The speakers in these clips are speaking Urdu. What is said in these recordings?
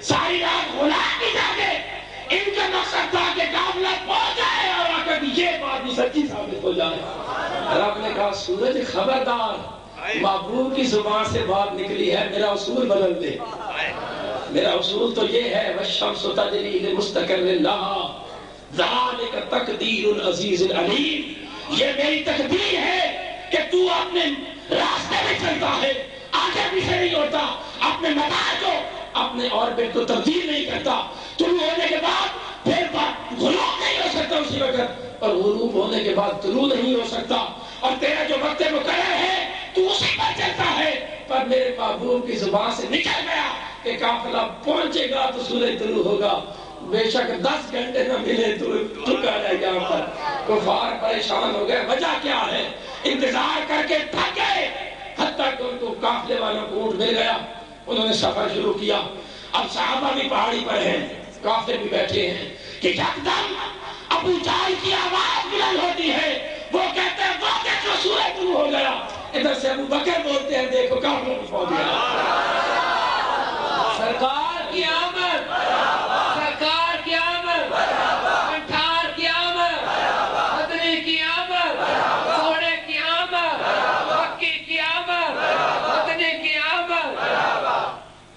ساری رات غلام کی جاگے، ان کا مقصد تھا کہ قافلہ پہنچ جائے اور آ کر یہ بات بھی سچی ثابت ہو جائے۔ رب نے کہا سورج خبردار، محبوب کی زبان سے بات نکلی ہے، میرا اصول بدل دے۔ میرا اصول تو یہ ہے والشمس تجری لمستقر لها ذلک تقدیر العزیز العلیم، یہ میری تقدیر ہے کہ تو اپنے راستے میں چلتا ہے، آگے پیچھے نہیں ہوتا، اپنے مدار کو اپنے آربٹ کو تبدیل نہیں کرتا، طلوع ہونے کے بعد پھر غروب نہیں ہو سکتا اسی وقت، اور غروب ہونے کے بعد طلوع نہیں ہو سکتا، اور تیرا جو وقت مقرر ہے تو اسی پر چلتا ہے۔ پر میرے محبوب کی زبان سے نکل گیا کہ قافلہ پہنچے گا تو سورج طلوع ہوگا، بے شک 10 گھنٹے نہ ملے تو رکا رہ گیا پر۔ کفار پریشان ہو گئے، وجہ کیا ہے؟ انتظار کر کے تھک گئے، حتیٰ کہ ان کو قافلے والوں کو اونٹ مل گیا، انہوں نے سفر شروع کیا۔ اب صحابہ بھی پہاڑی پر ہیں، قافلے بھی بیٹھے ہیں کہ یکدم ابو جہل کی آواز بلند ہوتی ہے، وہ کہتے ہیں وہ دیکھو سورج طلوع ہو گیا۔ ادھر سے ابو بکر بولتے ہیں دیکھو قافلہ بھی پہنچ گیا۔ سرکار کی آمد، سرکار کی آمد، کنٹھار کی آمد، مدنی کی آمد، سونے کی آمد، مکی کی آمد، مدنی کی آمد۔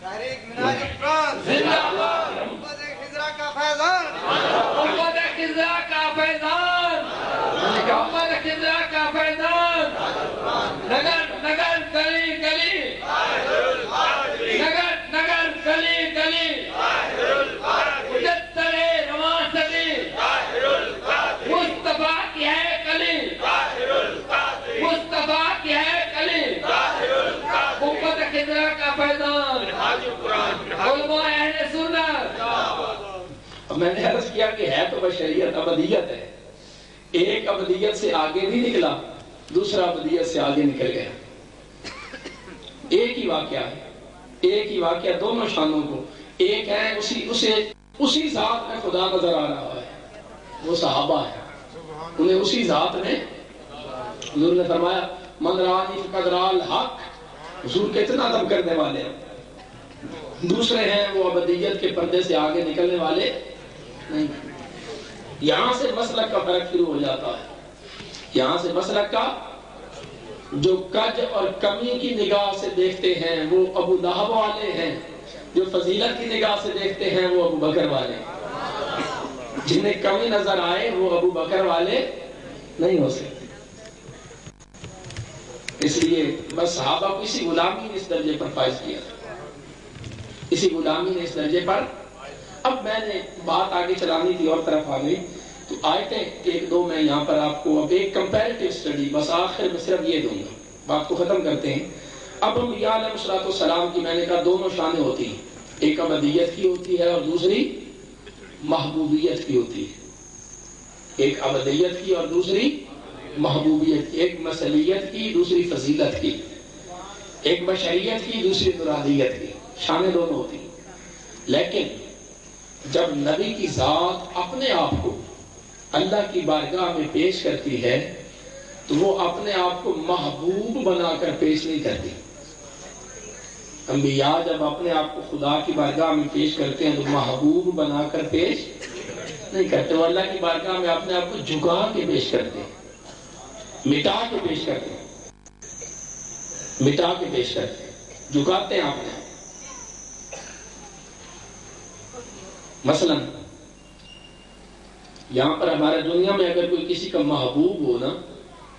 تحریک منہاج القرآن زندہ باد، امت خضرا کا فیضان، امت خضرا کا فیضان، امت خضرا کا فیضان۔ نگر نگر گلی گلی، نگر نگر گلی گلی، مجدد رواں صدی، مصطفیٰ کی ہے کلی، مصطفیٰ کی ہے کلی، امت خضرا کا فیضان، علماء اہل سنت۔ اب میں نے عرض کیا کہ ہے تو بشریت ابدیت ہے، ایک ابدیت سے آگے نہیں نکلا، دوسرا ابدیت سے آگے نکل گیا۔ ایک ہی واقعہ ہے، ایک ہی واقعہ دونوں شانوں کو، ایک ہے اسی ذات میں خدا نظر آ رہا ہے، وہ صحابہ ہے، انہیں اسی ذات میں حضور نے فرمایا من رانی فقد رأى الحق، حضور کتنا دم کرنے والے ہیں۔ دوسرے ہیں وہ ابدیت کے پردے سے آگے نکلنے والے نہیں۔ یہاں سے مسلک کا فرق شروع ہو جاتا ہے، یہاں سے مسلک کا جو کج اور کمی کی نگاہ سے دیکھتے ہیں وہ ابو لہب والے ہیں، جو فضیلت کی نگاہ سے دیکھتے ہیں وہ ابو بکر والے ہیں۔ جنہیں کمی نظر آئے وہ ابو بکر والے نہیں ہو سکتے۔ اس لیے بس صحابہ کو اسی غلامی نے اس درجے پر فائز کیا، اسی غلامی نے اس درجے پر۔ اب میں نے بات آگے چلانی تھی اور طرف آ گئی، تو آیتیں ایک دو میں یہاں پر آپ کو اب ایک کمپیریٹیو سٹڈی بس آخر میں صرف یہ دوں گا، بات کو ختم کرتے ہیں۔ اب انبیاء علیہ السلام کی میں نے کہا دونوں شانیں ہوتی ہیں، ایک ابدیت کی ہوتی ہے اور دوسری محبوبیت کی ہوتی ہے، ایک ابدیت کی اور دوسری محبوبیت کی، ایک مسلیت کی دوسری فضیلت کی، ایک بشریت کی دوسری مرادیت کی، شانیں دونوں ہوتی ہیں۔ لیکن جب نبی کی ذات اپنے آپ کو اللہ کی بارگاہ میں پیش کرتی ہے تو وہ اپنے آپ کو محبوب بنا کر پیش نہیں کرتی۔ انبیاء جب اپنے آپ کو خدا کی بارگاہ میں پیش کرتے ہیں تو محبوب بنا کر پیش نہیں کرتے، وہ اللہ کی بارگاہ میں اپنے آپ کو جھکا کے پیش کرتے ہیں، مٹا کے پیش کرتے ہیں، مٹا کے پیش کرتے ہیں، جھکاتے ہیں اپنے آپ۔ مثلا یہاں پر ہمارے دنیا میں اگر کوئی کسی کا محبوب ہو نا،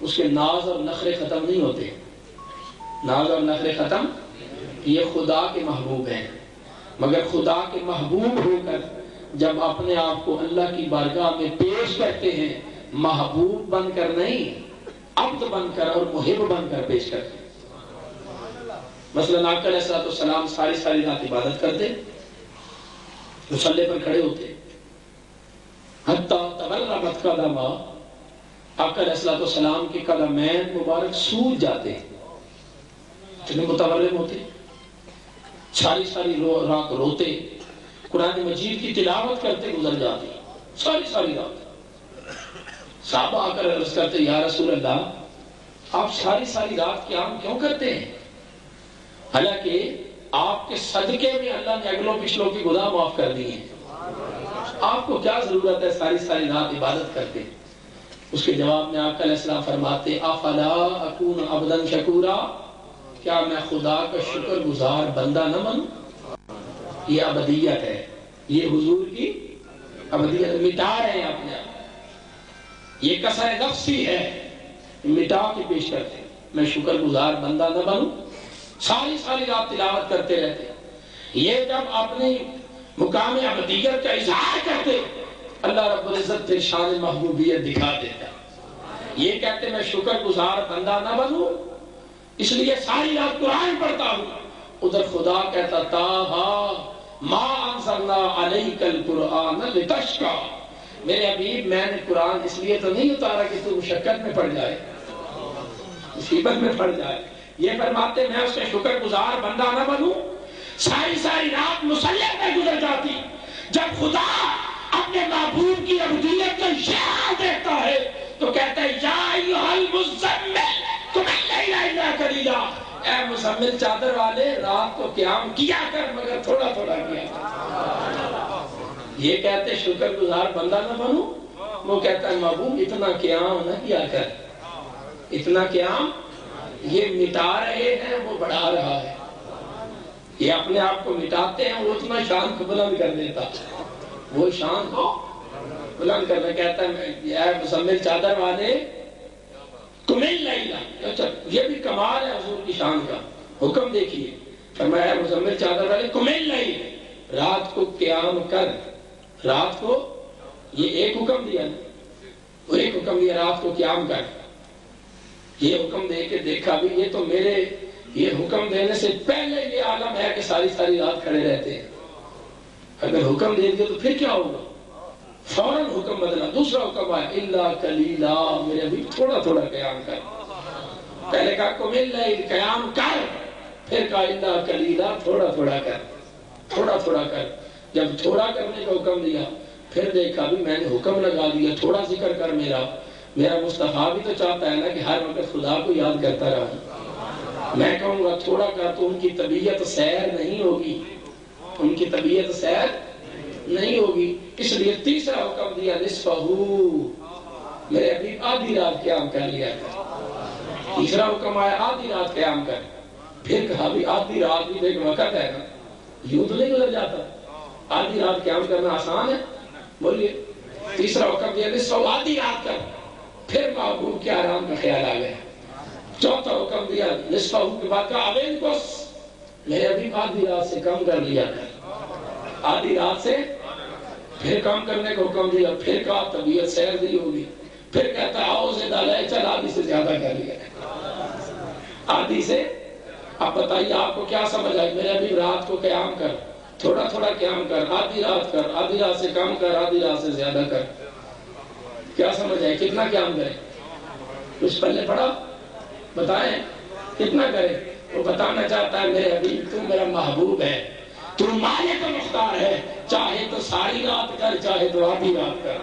اس کے ناز اور نخرے ختم نہیں ہوتے، ناز اور نخرے ختم، یہ خدا کے محبوب ہیں۔ مگر خدا کے محبوب ہو کر جب اپنے آپ کو اللہ کی بارگاہ میں پیش کرتے ہیں، محبوب بن کر نہیں، عبد بن کر اور محب بن کر پیش کرتے ہیں۔ مثلا آقا علیہ السلام ساری رات عبادت کرتے، مصلی پر کھڑے ہوتے، حتیٰ تورمت قدمہ، آقا علیہ السلام کے قدمین مبارک سوج جاتے، اتنے متورم ہوتے، ساری رات روتے، قرآن مجید کی تلاوت کرتے گزر جاتے، ساری رات۔ صحابہ آ کر عرض کرتے یا رسول اللہ آپ ساری رات قیام کیوں کرتے ہیں؟ حالانکہ آپ کے صدقے میں اللہ نے اگلوں پچھلوں کی گناہ معاف کر دی ہیں، آپ کو کیا ضرورت ہے ساری ساری رات عبادت کرتے؟ اس کے جواب میں آقا علیہ السلام فرماتے افلا اکون عبدا شکورا، کیا میں خدا کا شکر گزار بندہ نہ بنوں؟ یہ ابدیت ہے، یہ حضور کی ابدیت مٹا رہے ہیں اپنے آپ، یہ کسر نفسی ہے، مٹا کے پیش کرتے ہیں میں شکر گزار بندہ نہ بنوں، ساری ساری رات تلاوت کرتے رہتے ہیں۔ یہ جب اپنی مقام ابدیت کا اظہار کرتے اللہ رب العزت پھر شان محبوبیت دکھا دیتا، یہ کہتے میں شکر گزار بندہ نہ بنوں اس لیے ساری رات قرآن پڑھتا ہوں، ادھر خدا کہتا تاہا ما انزلنا علیک القرآن لتشقی، میرے حبیب میں نے قرآن اس لیے تو نہیں اتارا کہ تو مشقت میں پڑ جائے، مصیبت میں پڑ جائے۔ یہ فرماتے میں اس کے شکر گزار بندہ نہ بنوں، ساری ساری رات مصلی پہ گزر جاتی، جب خدا اپنے محبوب کی عبودیت کا اشارہ دیکھتا ہے تو کہتا ہے یا ایھا المزمل قم اللیل الا قلیلا، اے مزمل چادر والے رات کو قیام کیا کر مگر تھوڑا تھوڑا کیا کر۔ یہ کہتے شکر گزار بندہ نہ بنوں، وہ کہتا ہے محبوب اتنا قیام نہ کیا کر، اتنا قیام یہ مٹا رہے ہیں وہ بڑھا رہا ہے، یہ اپنے آپ کو مٹاتے ہیں وہ اتنا شان کو بلند کر دیتا، وہ شان کو بلند کرنا کہتا ہے اے مزمل چادر والے قم اللیل، اچھا یہ بھی کمال ہے حضور کی شان کا، حکم دیکھیے فرمایا اے مزمل چادر والے قم اللیل، رات کو قیام کر، رات کو یہ ایک حکم دیا وہ ایک حکم دیا رات کو قیام کر، یہ حکم دے کے دیکھا بھی یہ تو میرے یہ حکم دینے سے پہلے یہ عالم ہے کہ ساری ساری رات کھڑے رہتے ہیں، اگر حکم دے دیا تو پھر کیا ہوگا؟ فوراً حکم بدلا، دوسرا حکم آیا الا قلیلا، میرے ابھی تھوڑا تھوڑا قیام کر، پہلے کہا قم اللیل قیام کر، پھر کہا الا قلیلا تھوڑا تھوڑا کر، تھوڑا تھوڑا کر، جب تھوڑا کرنے کا حکم دیا پھر دیکھا بھی میں نے حکم لگا دیا تھوڑا ذکر کر، میرا مصطفیٰ بھی تو چاہتا ہے نا کہ ہر وقت خدا کو یاد کرتا رہا، میں کہوں گا تھوڑا کر تو ان کی طبیعت سیر نہیں ہوگی، ان کی طبیعت سیر نہیں ہوگی، اس لیے تیسرا حکم دیا نصفہ، میرے حبیب آدھی رات قیام کر لیا کر، تیسرا حکم آیا آدھی رات قیام کر، پھر کہا بھی آدھی رات بھی ایک وقت ہے نا، یوں تو نہیں گزر جاتا، آدھی رات قیام کرنا آسان ہے، بولیے تیسرا حکم دیا نصفہ، آدھی رات کر، پھر محبوب کے آرام کا خیال آ گیا، چوتھا حکم دیا نصفہ کے بعد کہا اوین کس، میرے ابھی آدھی رات سے کم کر لیا کر، آدھی رات سے پھر کم کرنے کا حکم دیا، پھر کہا طبیعت سیر دی ہوگی، پھر کہتا آؤ زیادہ لے چل آدھی سے زیادہ کر لیا، آدھی سے، اب بتائیے آپ کو کیا سمجھ آئی؟ میرے ابھی رات کو قیام کر، تھوڑا تھوڑا قیام کر، آدھی رات کر، آدھی رات سے کم کر، آدھی رات سے زیادہ کر، کیا سمجھ آئے؟ کتنا قیام کرے؟ کچھ پہلے پڑھا بتائیں کتنا کرے؟ وہ بتانا چاہتا ہے میرے حبیب تو میرا محبوب ہے، تو مالک مختار ہے، چاہے تو ساری رات کر، چاہے تو آدھی رات کر،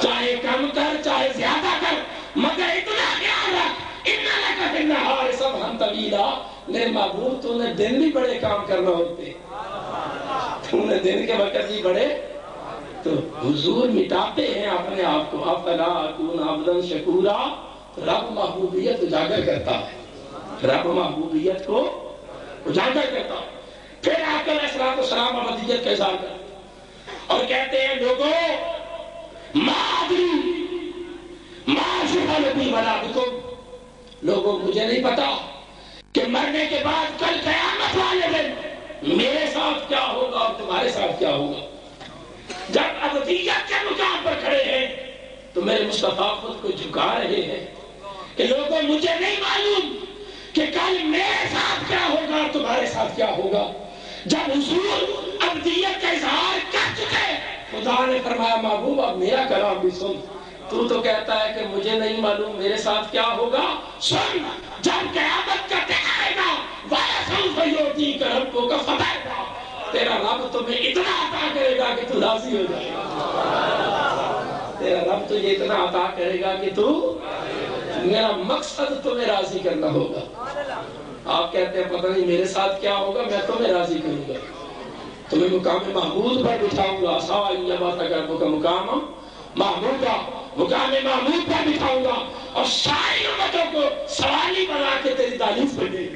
چاہے کم کر چاہے زیادہ کر، مگر اتنا خیال رکھ ان لک فی النہار سبحا طویلا، میرے محبوب تو نے دن بھی بڑے کام کرنا ہوتے، تو نے دن کے وقت بھی بڑے، تو حضور مٹاتے ہیں اپنے آپ کو، افلا اکون عبدا شکورا، رب محبوبیت اجاگر کرتا ہے، رب محبوبیت کو اجاگر کرتا ہے، پھر آقا علیہ السلام ابدیت کا اظہار کرتے اور کہتے ہیں لوگوں ما ادری ما یفعل بی ولا بکم، لوگوں مجھے نہیں پتا کہ مرنے کے بعد کل قیامت والے دن میرے ساتھ کیا ہوگا اور تمہارے ساتھ کیا ہوگا، جب ابدیت کے مقام پر کھڑے ہیں تو میرے مصطفیٰ خود کو جھکا رہے ہیں کہ لوگوں مجھے نہیں معلوم کہ کل میرے ساتھ کیا ہوگا تمہارے ساتھ کیا ہوگا، جب حضور ابدیت کا اظہار کر چکے خدا نے فرمایا محبوب اب میرا کلام بھی سن، تو کہتا ہے کہ مجھے نہیں معلوم میرے ساتھ کیا ہوگا، سن جب قیامت کا دن آئے گا وَلَسَوْفَ يُعْطِيكَ رَبُّكَ فَتَرْضَىٰ، تیرا رب تمہیں اتنا عطا کرے گا کہ تو راضی ہو جائے گا، تیرا رب تجھے اتنا عطا کرے گا کہ تو، میرا مقصد تمہیں راضی کرنا ہوگا، آپ کہتے ہیں پتہ نہیں میرے ساتھ کیا ہوگا، میں تمہیں راضی کروں گا، تمہیں مقام محمود پر بٹھاؤں گا، سوائی بات اگر کا مقام محمود کا مقام محمود پر بٹھاؤں گا اور ساری امتوں کو سوالی بنا کے تیری تعریف کریں گے۔